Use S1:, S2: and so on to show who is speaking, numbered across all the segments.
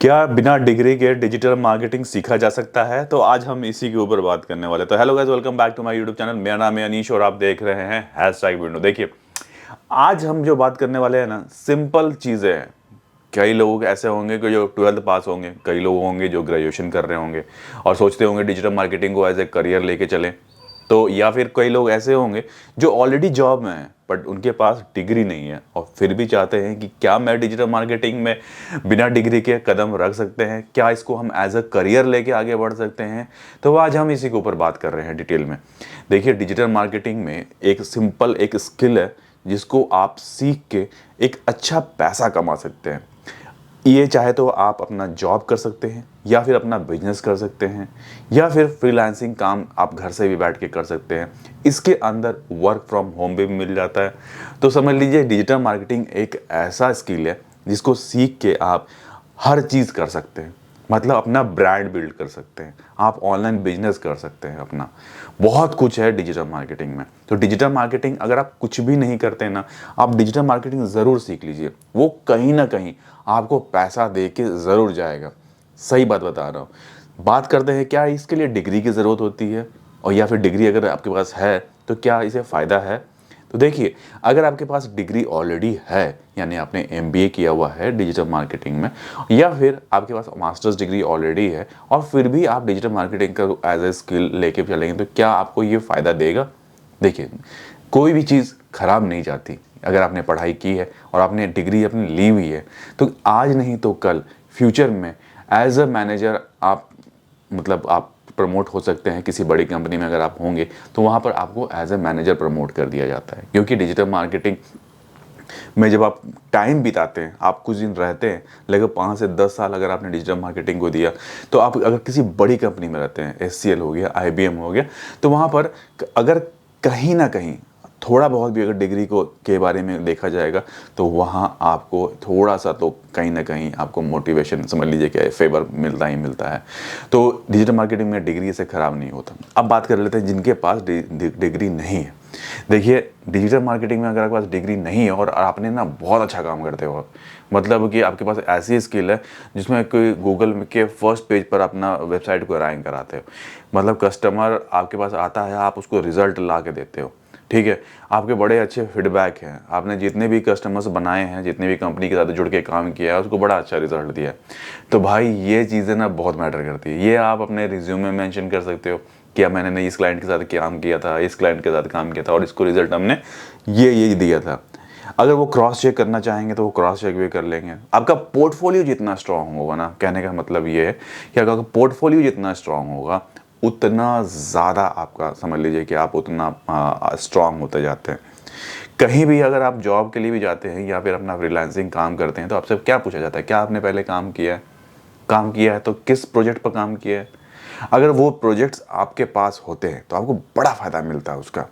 S1: क्या बिना डिग्री के डिजिटल मार्केटिंग सीखा जा सकता है? तो आज हम इसी के ऊपर बात करने वाले। तो hello guys, welcome back to my YouTube channel. मेरा नाम है अनीश और आप देख रहे हैं हैशटैग विंडो। देखिए, आज हम जो बात करने वाले हैं ना, सिंपल चीज़ें हैं। कई लोग ऐसे होंगे कि जो 12th पास होंगे, कई लोग होंगे जो ग्रेजुएशन कर रहे होंगे और सोचते होंगे डिजिटल मार्केटिंग को एज ए करियर लेके चलें। तो या फिर कई लोग ऐसे होंगे जो ऑलरेडी जॉब में हैं बट उनके पास डिग्री नहीं है और फिर भी चाहते हैं कि क्या मैं डिजिटल मार्केटिंग में बिना डिग्री के कदम रख सकते हैं, क्या इसको हम एज अ करियर लेके आगे बढ़ सकते हैं। तो आज हम इसी के ऊपर बात कर रहे हैं डिटेल में। देखिए, डिजिटल मार्केटिंग में एक सिंपल एक स्किल है जिसको आप सीख के एक अच्छा पैसा कमा सकते हैं। ये चाहे तो आप अपना जॉब कर सकते हैं या फिर अपना बिजनेस कर सकते हैं या फिर फ्रीलांसिंग काम आप घर से भी बैठ के कर सकते हैं। इसके अंदर वर्क फ्रॉम होम भी मिल जाता है। तो समझ लीजिए, डिजिटल मार्केटिंग एक ऐसा स्किल है जिसको सीख के आप हर चीज़ कर सकते हैं। मतलब अपना ब्रांड बिल्ड कर सकते हैं, आप ऑनलाइन बिजनेस कर सकते हैं अपना। बहुत कुछ है डिजिटल मार्केटिंग में। तो डिजिटल मार्केटिंग अगर आप कुछ भी नहीं करते ना, आप डिजिटल मार्केटिंग ज़रूर सीख लीजिए। वो कहीं ना कहीं आपको पैसा दे के ज़रूर जाएगा। सही बात बता रहा हूँ। बात करते हैं, क्या इसके लिए डिग्री की ज़रूरत होती है? और या फिर डिग्री अगर आपके पास है तो क्या इसे फ़ायदा है? तो देखिए, अगर आपके पास डिग्री ऑलरेडी है, यानी आपने एमबीए किया हुआ है डिजिटल मार्केटिंग में, या फिर आपके पास मास्टर्स डिग्री ऑलरेडी है और फिर भी आप डिजिटल मार्केटिंग का एज ए स्किल लेके चलेंगे, तो क्या आपको ये फ़ायदा देगा? देखिए, कोई भी चीज़ खराब नहीं जाती। अगर आपने पढ़ाई की है और आपने डिग्री अपनी ली हुई है, तो आज नहीं तो कल फ्यूचर में एज अ मैनेजर आप, मतलब आप प्रमोट हो सकते हैं। किसी बड़ी कंपनी में अगर आप होंगे तो वहाँ पर आपको एज ए मैनेजर प्रमोट कर दिया जाता है। क्योंकि डिजिटल मार्केटिंग में जब आप टाइम बिताते हैं, आप कुछ दिन रहते हैं, लगभग 5 से 10 साल अगर आपने डिजिटल मार्केटिंग को दिया, तो आप अगर किसी बड़ी कंपनी में रहते हैं, एचसीएल हो गया, आईबीएम हो गया, तो वहाँ पर अगर कहीं ना कहीं थोड़ा बहुत भी अगर डिग्री को के बारे में देखा जाएगा, तो वहाँ आपको थोड़ा सा तो कहीं ना कहीं आपको मोटिवेशन, समझ लीजिए कि फेवर मिलता ही मिलता है। तो डिजिटल मार्केटिंग में डिग्री से ख़राब नहीं होता। अब बात कर लेते हैं जिनके पास डिग्री नहीं है। देखिए, डिजिटल मार्केटिंग में अगर आपके पास डिग्री नहीं है और आपने ना बहुत अच्छा काम करते हो, मतलब कि आपके पास ऐसी स्किल है जिसमें कोई गूगल के फर्स्ट पेज पर अपना वेबसाइट को रैंक कराते हो, मतलब कस्टमर आपके पास आता है, आप उसको रिजल्ट ला के देते हो, ठीक है, आपके बड़े अच्छे फीडबैक हैं, आपने जितने भी कस्टमर्स बनाए हैं, जितने भी कंपनी के साथ जुड़ के काम किया है, उसको बड़ा अच्छा रिजल्ट दिया है। तो भाई, ये चीज़ें ना बहुत मैटर करती है। ये आप अपने रिज्यूम में मेंशन कर सकते हो कि मैंने इस क्लाइंट के साथ काम किया था, इस क्लाइंट के साथ काम किया था और इसको रिजल्ट हमने ये दिया था। अगर वो क्रॉस चेक करना चाहेंगे तो वो क्रॉस चेक भी कर लेंगे। आपका पोर्टफोलियो जितना स्ट्रांग होगा ना, कहने का मतलब ये है कि अगर पोर्टफोलियो जितना स्ट्रांग होगा, उतना ज़्यादा आपका, समझ लीजिए कि आप उतना स्ट्रांग होते जाते हैं। कहीं भी अगर आप जॉब के लिए भी जाते हैं या फिर अपना फ्रीलांसिंग काम करते हैं, तो आपसे क्या पूछा जाता है, क्या आपने पहले काम किया है? काम किया है तो किस प्रोजेक्ट पर काम किया है? अगर वो प्रोजेक्ट्स आपके पास होते हैं तो आपको बड़ा फ़ायदा मिलता है उसका,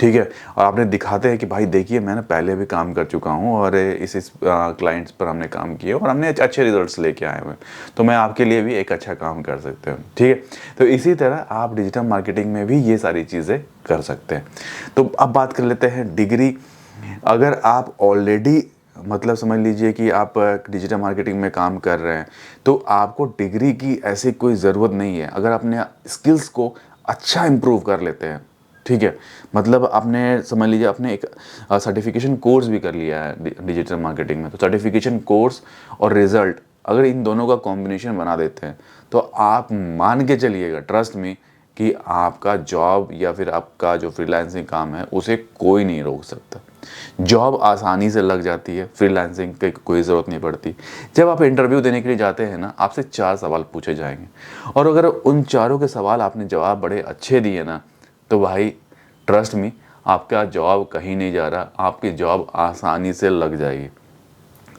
S1: ठीक है। और आपने दिखाते हैं कि भाई देखिए, मैंने पहले भी काम कर चुका हूँ और इस क्लाइंट्स पर हमने काम किया और हमने अच्छे रिजल्ट्स लेके आए हुए हैं, तो मैं आपके लिए भी एक अच्छा काम कर सकते हूँ, ठीक है। तो इसी तरह आप डिजिटल मार्केटिंग में भी ये सारी चीज़ें कर सकते हैं। तो अब बात कर लेते हैं डिग्री। अगर आप ऑलरेडी, मतलब समझ लीजिए कि आप डिजिटल मार्केटिंग में काम कर रहे हैं, तो आपको डिग्री की ऐसी कोई ज़रूरत नहीं है। अगर अपने स्किल्स को अच्छा इम्प्रूव कर लेते हैं, ठीक है, मतलब आपने, समझ लीजिए, आपने एक सर्टिफिकेशन कोर्स भी कर लिया है डिजिटल मार्केटिंग में, तो सर्टिफिकेशन कोर्स और रिज़ल्ट, अगर इन दोनों का कॉम्बिनेशन बना देते हैं, तो आप मान के चलिएगा, ट्रस्ट मी, कि आपका जॉब या फिर आपका जो फ्रीलांसिंग काम है उसे कोई नहीं रोक सकता। जॉब आसानी से लग जाती है, फ्रीलांसिंग की कोई ज़रूरत नहीं पड़ती। जब आप इंटरव्यू देने के लिए जाते हैं ना, आपसे 4 सवाल पूछे जाएंगे और अगर उन चारों के सवाल आपने जवाब बड़े अच्छे दिए ना, तो भाई ट्रस्ट मी, आपका जॉब कहीं नहीं जा रहा, आपकी जॉब आसानी से लग जाएगी।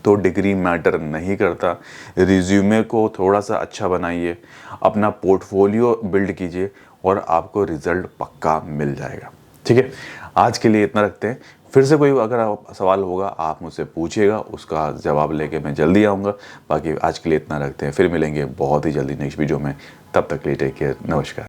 S1: तो डिग्री मैटर नहीं करता। रिज्यूमे को थोड़ा सा अच्छा बनाइए, अपना पोर्टफोलियो बिल्ड कीजिए और आपको रिज़ल्ट पक्का मिल जाएगा, ठीक है। आज के लिए इतना रखते हैं। फिर से कोई अगर सवाल होगा आप मुझसे पूछिएगा, उसका जवाब लेके मैं जल्दी आऊँगा। बाकी आज के लिए इतना रखते हैं, फिर मिलेंगे बहुत ही जल्दी नेक्स्ट वीडियो में। तब तक के लिए टेक केयर, नमस्कार।